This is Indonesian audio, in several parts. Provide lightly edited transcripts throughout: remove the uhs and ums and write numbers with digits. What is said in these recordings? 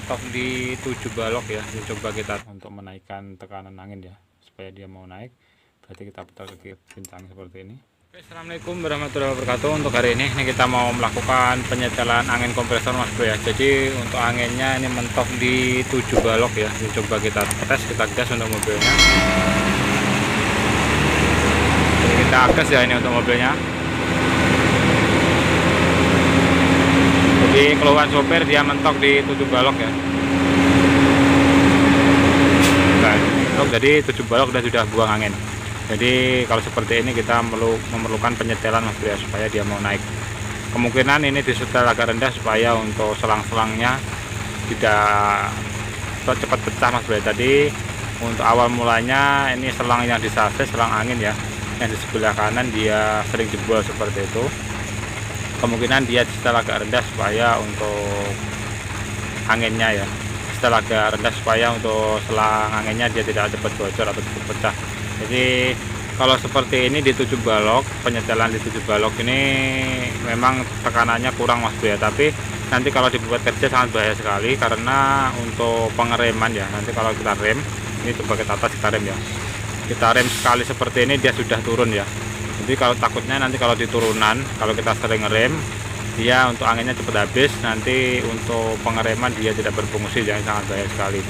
mentok di 7 balok ya. Coba kita untuk menaikkan tekanan angin ya, supaya dia mau naik. Berarti kita putar ke kiri kencang seperti ini. Oke, assalamualaikum warahmatullahi wabarakatuh. Untuk hari ini kita mau melakukan penyetelan angin kompresor mas bro ya. Jadi untuk anginnya ini mentok di 7 balok ya. Coba kita tes, kita gas untuk mobilnya. Jadi kita gas ya ini untuk mobilnya. Jadi keluhan sopir dia mentok di 7 balok ya. Nah, jadi 7 balok dan sudah buang angin. Jadi kalau seperti ini kita memerlukan penyetelan mas bro ya, supaya dia mau naik. Kemungkinan ini disetel agak rendah supaya untuk selang-selangnya tidak cepat pecah mas bro ya. Tadi untuk awal mulanya ini selang yang di sase, selang angin ya, yang di sebelah kanan dia sering jebol seperti itu. Kemungkinan dia setel agak rendah supaya untuk anginnya ya, setel agak rendah supaya untuk selang anginnya dia tidak cepat bocor atau cepat pecah. Jadi kalau seperti ini di 7 balok, penyetelan di 7 balok ini memang tekanannya kurang mas bro ya, tapi nanti kalau dibuat kerja sangat bahaya sekali karena untuk pengereman ya. Nanti kalau kita rem, ini coba kita atas kita rem ya, kita rem sekali seperti ini dia sudah turun ya. Jadi kalau takutnya nanti kalau di turunan, kalau kita sering rem, dia untuk anginnya cepat habis, nanti untuk pengereman dia tidak berfungsi, jangan sangat bahaya sekali.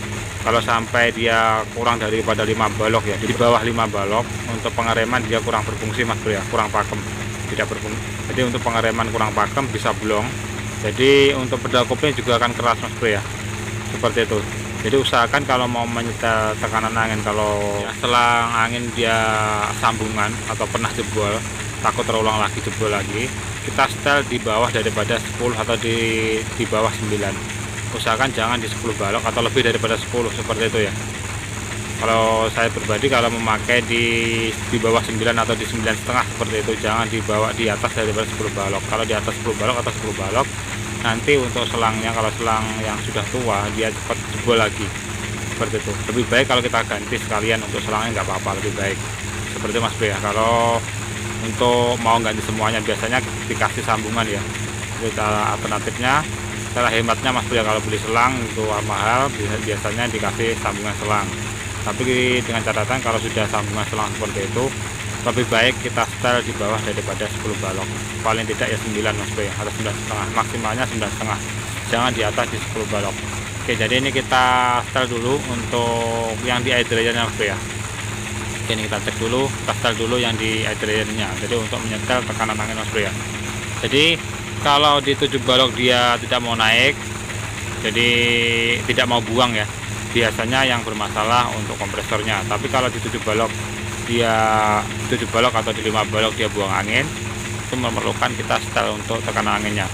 Kalau sampai dia kurang daripada 5 balok ya, di bawah 5 balok, untuk pengereman dia kurang berfungsi mas bro ya, kurang pakem, tidak berfungsi. Jadi untuk pengereman kurang pakem bisa blong. Jadi untuk pedal kopling juga akan keras mas bro ya, seperti itu. Jadi usahakan kalau mau menyetel tekanan angin, kalau ya, selang angin dia sambungan atau pernah jebol, takut terulang lagi jebol lagi, kita setel di bawah daripada 10 atau di bawah 9. Usahakan jangan di 10 balok atau lebih daripada 10 seperti itu ya. Kalau saya pribadi kalau memakai di bawah 9 atau di 9,5 seperti itu, jangan dibawa di atas daripada 10 balok. Kalau di atas 10 balok atau 10 balok, nanti untuk selangnya, kalau selang yang sudah tua dia cepat jebol lagi seperti itu. Lebih baik kalau kita ganti sekalian untuk selangnya, nggak apa-apa, lebih baik seperti mas bro ya. Kalau untuk mau ganti semuanya biasanya dikasih sambungan ya. Jadi cara alternatifnya, cara hematnya mas bro ya, kalau beli selang itu mahal, biasanya dikasih sambungan selang. Tapi dengan catatan kalau sudah sambungan selang seperti itu, lebih baik kita setel di bawah daripada 10 balok, paling tidak ya 9 mas bro ya, atau 9,5, maksimalnya 9,5, jangan di atas di 10 balok. Oke, jadi ini kita setel dulu untuk yang di air dryernya mas bro ya. Oke, ini kita cek dulu, kita setel dulu yang di air dryernya, jadi untuk menyetel tekanan angin mas bro ya. Jadi kalau di 7 balok dia tidak mau naik, jadi tidak mau buang ya, biasanya yang bermasalah untuk kompresornya. Tapi kalau di 7 balok dia 7 balok atau di 5 balok dia buang angin, itu memerlukan kita setel untuk tekanan anginnya.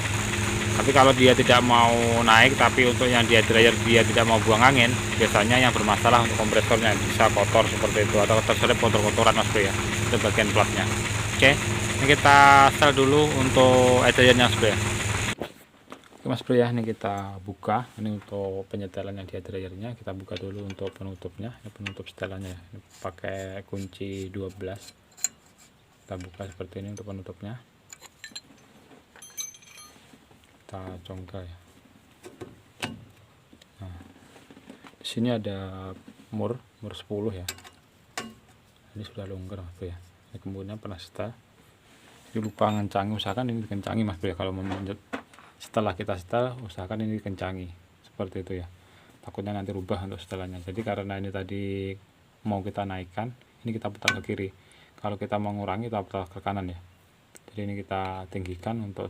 Tapi kalau dia tidak mau naik, tapi untuk yang dia dryer dia tidak mau buang angin, biasanya yang bermasalah untuk kompresornya, bisa kotor seperti itu atau terselip kotor-kotoran mas bro ya, itu bagian platnya. Oke, ini kita setel dulu untuk air dryernya mas bro ya. Oke mas bro ya, ini kita buka, ini untuk penyetelannya di dryernya, kita buka dulu untuk penutupnya, ini penutup setelannya ya. Ini pakai kunci 12, kita buka seperti ini untuk penutupnya, kita congkel ya. Nah, di sini ada mur 10 ya, ini sudah longgar mas bro ya. Ini kemudian pernah setel, ini lupa ngencangi, usahakan ini dikencangi mas bro ya. Kalau mau setelah kita setel, usahakan ini kencangi seperti itu ya, takutnya nanti rubah untuk setelannya. Jadi karena ini tadi mau kita naikkan, ini kita putar ke kiri. Kalau kita mau mengurangi, kita putar ke kanan ya. Jadi ini kita tinggikan untuk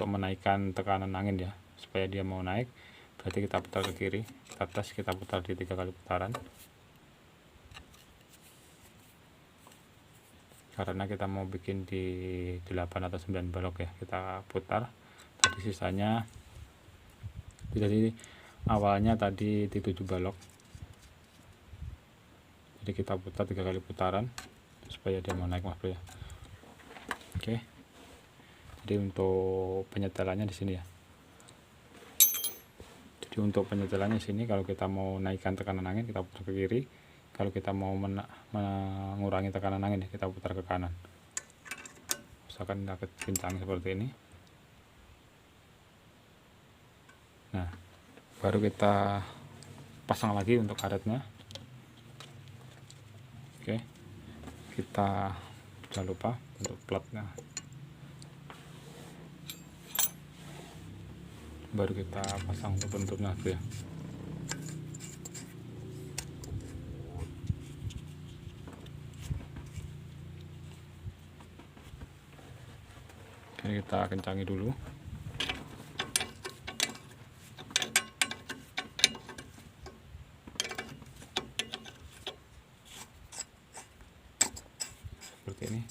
menaikkan tekanan angin ya, supaya dia mau naik. Berarti kita putar ke kiri, kita tes, kita putar di 3 kali putaran. Karena kita mau bikin di 8 atau 9 balok ya, kita putar. Tadi sisanya, jadi awalnya tadi di 7 balok, jadi kita putar 3 kali putaran supaya dia mau naik mas bro ya. Oke, jadi untuk penyetelannya di sini ya. Jadi untuk penyetelannya di sini, kalau kita mau naikkan tekanan angin kita putar ke kiri, kalau kita mau mengurangi tekanan angin kita putar ke kanan. Usahakan kita kencang seperti ini. Nah, baru kita pasang lagi untuk karetnya. Oke, kita jangan lupa untuk platnya, baru kita pasang untuk bentuknya ya. Ini kita kencangi dulu. Seperti ini.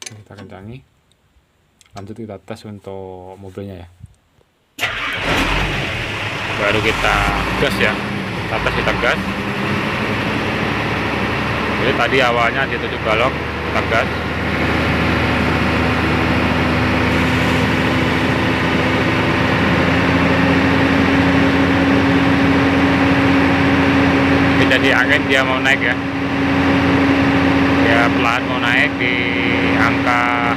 Ini kita kencangi. Lanjut kita tes untuk mobilnya ya. Baru kita gas ya. Kita gas. Jadi tadi awalnya di 7 balok kita gas. Jadi angin dia mau naik ya, dia pelan mau naik di angka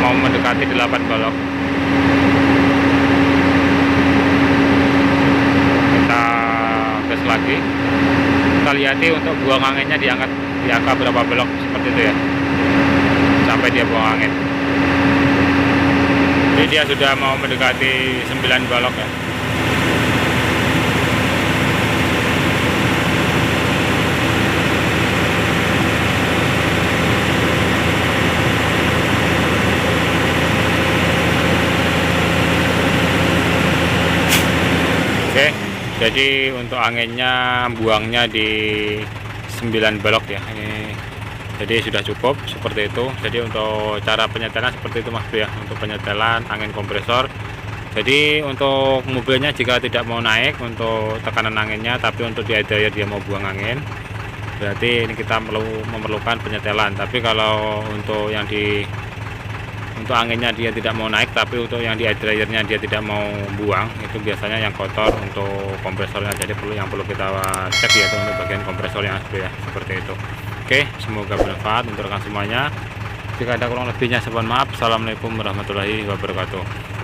mau mendekati 8 balok. Kita gas lagi, kita lihati untuk buang anginnya diangkat di angka berapa balok seperti itu ya, sampai dia buang angin. Jadi dia sudah mau mendekati 9 balok ya. Oke, jadi untuk anginnya buangnya di 9 balok ya. Ini jadi sudah cukup seperti itu. Jadi untuk cara penyetelan seperti itu Mas Bro ya, untuk penyetelan angin kompresor. Jadi untuk mobilnya jika tidak mau naik untuk tekanan anginnya, tapi untuk di dryer dia mau buang angin, berarti ini kita memerlukan penyetelan. Tapi kalau untuk yang untuk anginnya dia tidak mau naik, tapi untuk yang di dryernya dia tidak mau buang, itu biasanya yang kotor untuk kompresornya. Jadi yang perlu kita cek yaitu untuk bagian kompresornya ya, seperti itu. Oke, semoga bermanfaat untuk rekan semuanya. Jika ada kurang lebihnya saya mohon maaf. Assalamualaikum warahmatullahi wabarakatuh.